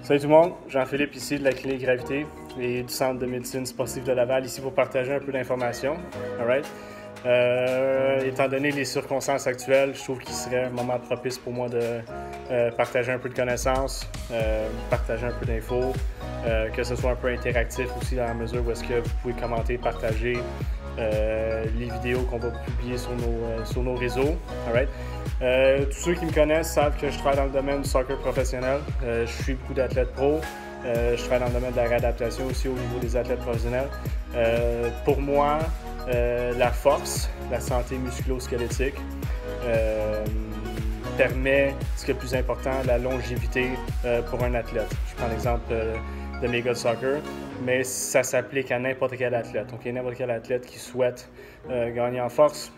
Salut tout le monde, Jean-Philippe ici de la Clinique Gravité et du Centre de médecine sportive de Laval, ici pour partager un peu d'informations. Alright? Étant donné les circonstances actuelles, je trouve qu'il serait un moment propice pour moi de partager un peu de connaissances, partager un peu d'infos, que ce soit un peu interactif aussi dans la mesure où est-ce que vous pouvez commenter, partager les vidéos qu'on va publier sur nos réseaux. Alright? Tous ceux qui me connaissent savent que je travaille dans le domaine du soccer professionnel. Je suis beaucoup d'athlètes pro. Je travaille dans le domaine de la réadaptation aussi au niveau des athlètes professionnels. Pour moi, la force, la santé musculo-squelettique permet, ce qui est le plus important, la longévité pour un athlète. Je prends l'exemple de mes gars de soccer, mais ça s'applique à n'importe quel athlète. Donc, il y a n'importe quel athlète qui souhaite gagner en force,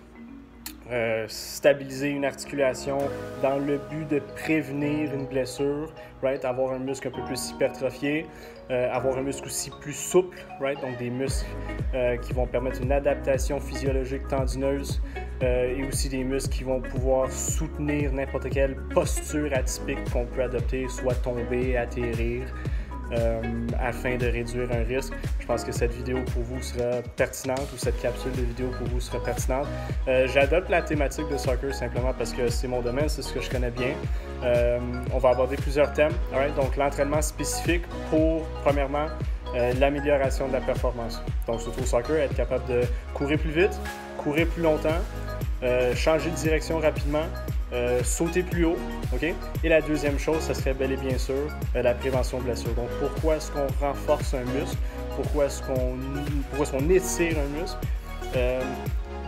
stabiliser une articulation dans le but de prévenir une blessure, right? Avoir un muscle un peu plus hypertrophié, avoir un muscle aussi plus souple, right? Donc des muscles qui vont permettre une adaptation physiologique tendineuse et aussi des muscles qui vont pouvoir soutenir n'importe quelle posture atypique qu'on peut adopter, soit tomber, atterrir, afin de réduire un risque. Je pense que cette vidéo pour vous sera pertinente ou cette capsule de vidéo pour vous sera pertinente. J'adopte la thématique de soccer simplement parce que c'est mon domaine, c'est ce que je connais bien. On va aborder plusieurs thèmes. Alright? Donc l'entraînement spécifique pour, premièrement, l'amélioration de la performance. Donc surtout au soccer, être capable de courir plus vite, courir plus longtemps, changer de direction rapidement, sauter plus haut, ok? Et la deuxième chose, ce serait bel et bien sûr la prévention de blessures. Donc, pourquoi est-ce qu'on renforce un muscle? Pourquoi est-ce qu'on étire un muscle?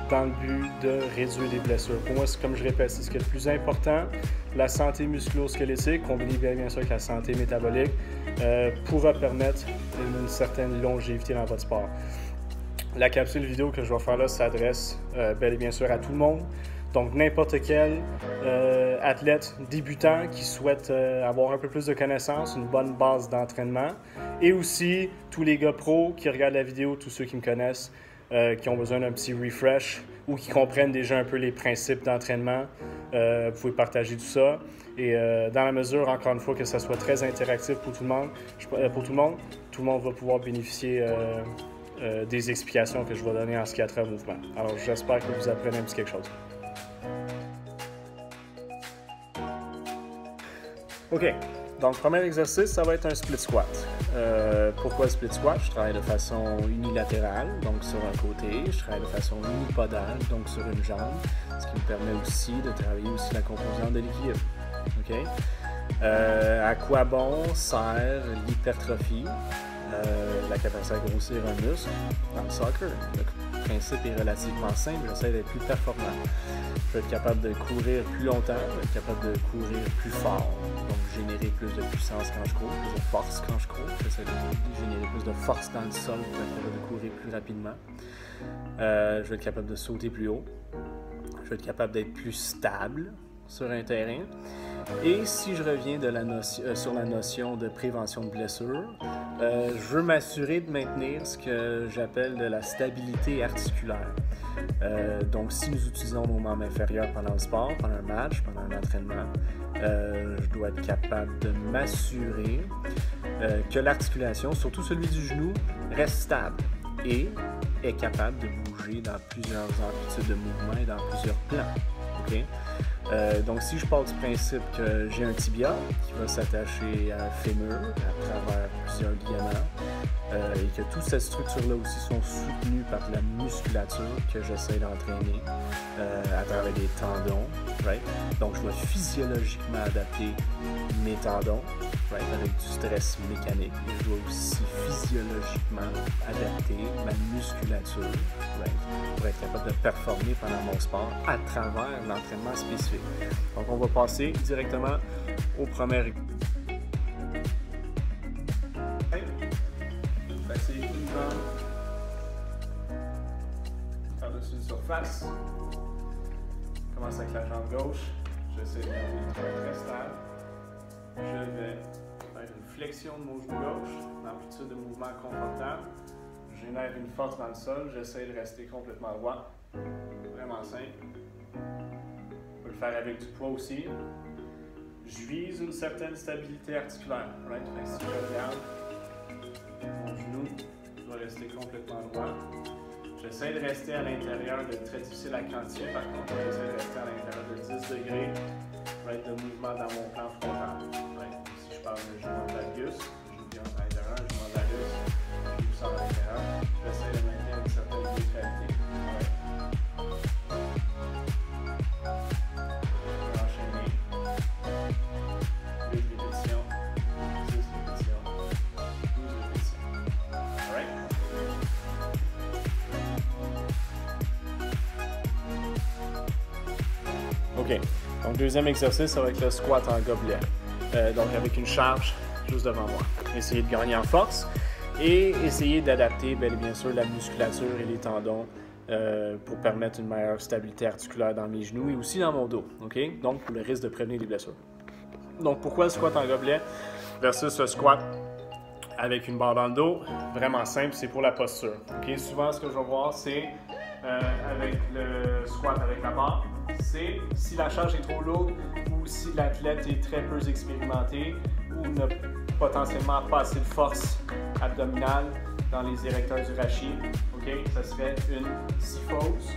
Dans le but de réduire les blessures. Pour moi, comme je répète, c'est ce qui est le plus important. La santé musculo-squelettique, combinée bien sûr avec la santé métabolique, pourra permettre une certaine longévité dans votre sport. La capsule vidéo que je vais faire là s'adresse bel et bien sûr à tout le monde. Donc, n'importe quel athlète débutant qui souhaite avoir un peu plus de connaissances, une bonne base d'entraînement. Et aussi, tous les gars pros qui regardent la vidéo, tous ceux qui me connaissent, qui ont besoin d'un petit refresh ou qui comprennent déjà un peu les principes d'entraînement. Vous pouvez partager tout ça. Et dans la mesure, encore une fois, que ça soit très interactif pour tout le monde, tout le monde va pouvoir bénéficier des explications que je vais donner en ce qui a trait au mouvement. Alors, j'espère que vous apprenez un petit quelque chose. OK. Donc, le premier exercice, ça va être un split squat. Pourquoi le split squat? Je travaille de façon unilatérale, donc sur un côté. Je travaille de façon unipodale, donc sur une jambe, ce qui me permet aussi de travailler aussi la composante de l'équilibre. OK? À quoi bon sert l'hypertrophie? La capacité à grossir un muscle dans le soccer. Le principe est relativement simple, j'essaie d'être plus performant. Je vais être capable de courir plus longtemps, je vais être capable de courir plus fort, donc générer plus de puissance quand je cours, plus de force quand je cours. J'essaie de générer plus de force dans le sol pour être capable de courir plus rapidement. Je vais être capable de sauter plus haut. Je vais être capable d'être plus stable sur un terrain. Et si je reviens sur la notion de prévention de blessures, je veux m'assurer de maintenir ce que j'appelle de la stabilité articulaire. Donc, si nous utilisons nos membres inférieurs pendant le sport, pendant un match, pendant un entraînement, je dois être capable de m'assurer que l'articulation, surtout celui du genou, reste stable et est capable de bouger dans plusieurs amplitudes de mouvement et dans plusieurs plans. Okay? Donc, si je pars du principe que j'ai un tibia qui va s'attacher à un fémur à travers plusieurs ligaments et que toutes ces structures-là aussi sont soutenues par la musculature que j'essaie d'entraîner à travers des tendons, right? Donc, je dois physiologiquement adapter mes tendons, right? Avec du stress mécanique. Et je dois aussi physiologiquement adapter ma musculature, right? Pour être capable de performer pendant mon sport à travers l'entraînement spécifique. Donc, on va passer directement au premier. C'est une jambe par-dessus une surface. Je commence avec la jambe gauche. J'essaie de garder une jambe très stable. Je vais faire une flexion de mon genou gauche, une amplitude de mouvement confortable. Je génère une force dans le sol. J'essaie de rester complètement droit. Vraiment simple. On peut le faire avec du poids aussi. je vise une certaine stabilité articulaire. Right? Si je regarde, mon genou doit rester complètement droit. J'essaie de rester à l'intérieur de très difficile à quantifier, par contre, j'essaie de rester à l'intérieur de 10 degrés right, de mouvement dans mon plan frontal. Right? Si je parle de genou en valgus, je viens à l'intérieur, genou en valgus, je pousse à l'intérieur, j'essaie de maintenir une certaine neutralité. Right? Je vais enchaîner 8 répétitions, 10 répétitions, 12 répétitions. Alright? OK. Donc, deuxième exercice, ça va être le squat en gobelet. Donc, avec une charge juste devant moi. Essayez de gagner en force et essayez d'adapter, bien sûr, la musculature et les tendons pour permettre une meilleure stabilité articulaire dans mes genoux et aussi dans mon dos. OK? Donc, pour le risque de prévenir les blessures. Donc, pourquoi le squat en gobelet versus le squat avec une barre dans le dos? Vraiment simple, c'est pour la posture. OK? Souvent, ce que je vais voir, c'est avec le squat avec la barre, c'est si la charge est trop lourde ou si l'athlète est très peu expérimenté ou n'a potentiellement pas assez de force abdominale dans les érecteurs du rachis. OK? Ça serait une kyphose.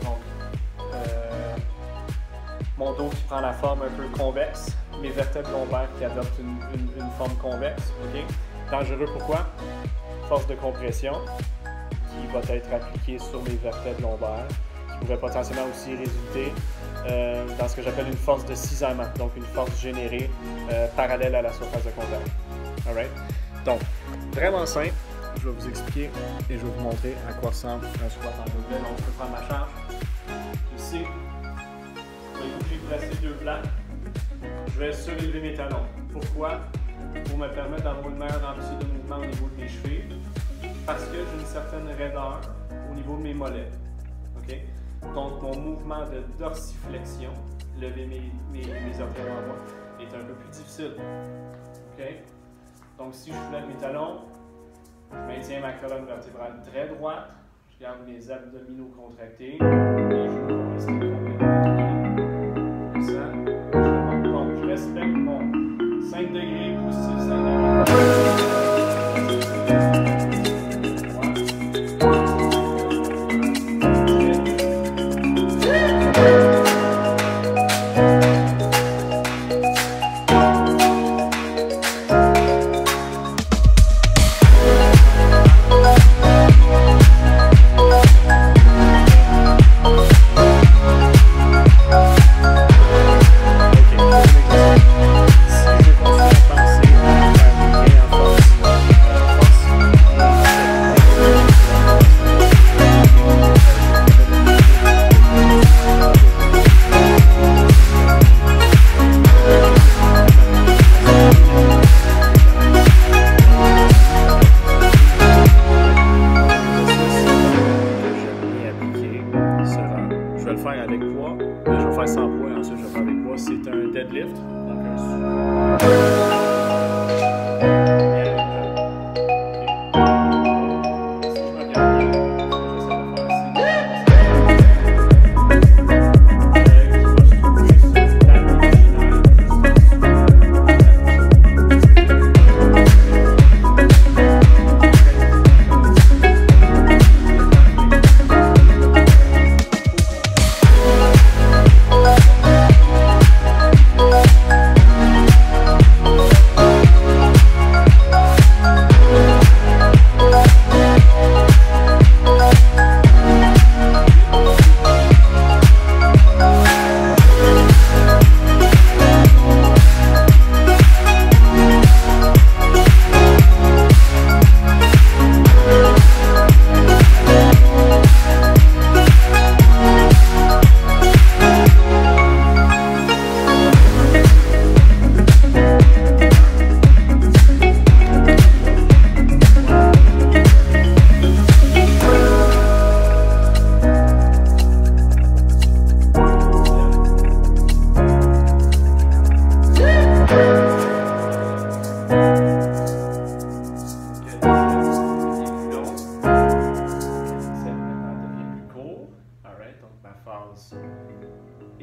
Donc, mon dos qui prend la forme un peu convexe, mes vertèbres lombaires qui adoptent une forme convexe. OK? Dangereux pourquoi? Force de compression qui va être appliquée sur mes vertèbres lombaires, qui pourrait potentiellement aussi résulter dans ce que j'appelle une force de cisaillement, donc une force générée parallèle à la surface de contact. Alright? Donc, vraiment simple, je vais vous expliquer et je vais vous montrer à quoi ressemble un squat en gobelet. Donc, je peux prendre ma charge. Ici, je vais être obligé de placer deux plaques. Je vais surélever mes talons. Pourquoi? Pour me permettre d'avoir une meilleure amplitude de mouvement au niveau de mes chevilles, parce que j'ai une certaine raideur au niveau de mes mollets. Okay? Donc, mon mouvement de dorsiflexion, lever mes orteils en bas, est un peu plus difficile. Okay? Donc, si je soulève mes talons, je maintiens ma colonne vertébrale très droite, je garde mes abdominaux contractés, mes genoux vont rester complètement droits. Comme ça, je respecte mon 5 degrés positif, 5 degrés. C'est un deadlift, donc un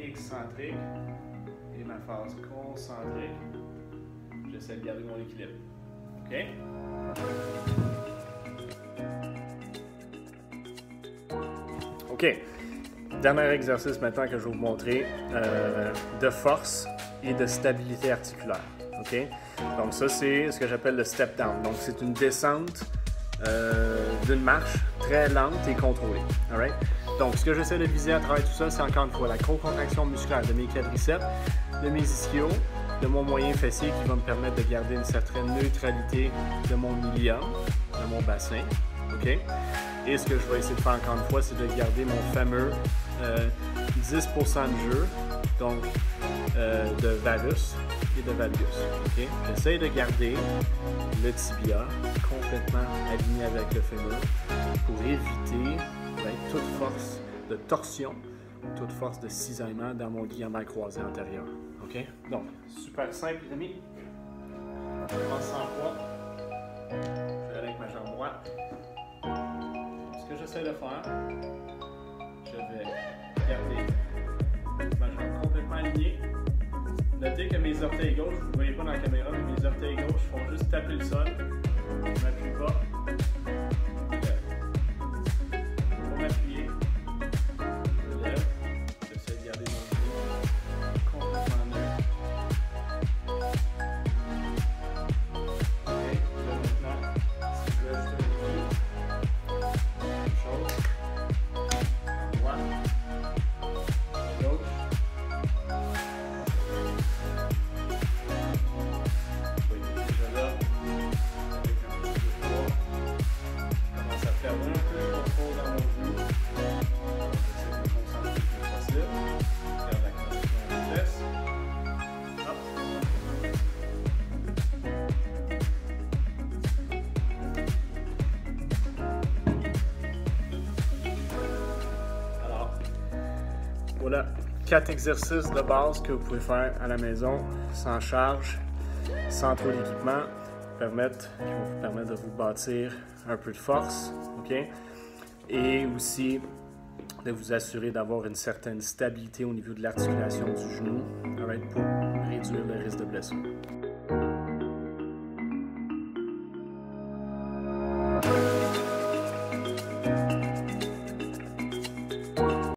excentrique et ma phase concentrique. J'essaie de garder mon équilibre. OK? OK. Dernier exercice maintenant que je vais vous montrer de force et de stabilité articulaire. OK? Donc ça, c'est ce que j'appelle le step down. Donc c'est une descente d'une marche très lente et contrôlée. All right? Donc ce que j'essaie de viser à travers tout ça, c'est encore une fois la contraction musculaire de mes quadriceps, de mes ischios, de mon moyen fessier qui va me permettre de garder une certaine neutralité de mon ilium, de mon bassin. OK? Et ce que je vais essayer de faire encore une fois, c'est de garder mon fameux 10% de jeu, donc de valgus et de valgus. Okay? J'essaie de garder le tibia complètement aligné avec le fémur pour éviter toute force de torsion, toute force de cisaillement dans mon ligament croisé antérieur. Okay? Donc, super simple, les amis. Je commence sans poids. Je vais aller avec ma jambe droite. Ce que j'essaie de faire, je vais garder ma jambe complètement alignée. Notez que mes orteils gauches, vous ne voyez pas dans la caméra, mais mes orteils gauches font juste taper le sol. Je ne m'appuie pas. Je vais m'appuyer. Je lève. J'essaie de garder mon pied complètement neutre. Ok, là maintenant, si je veux ajouter un pied, même chose. À droite, à gauche. Voilà, 4 exercices de base que vous pouvez faire à la maison, sans charge, sans trop d'équipement, qui vont vous permettre de vous bâtir un peu de force, OK? Et aussi de vous assurer d'avoir une certaine stabilité au niveau de l'articulation du genou, pour réduire le risque de blessure.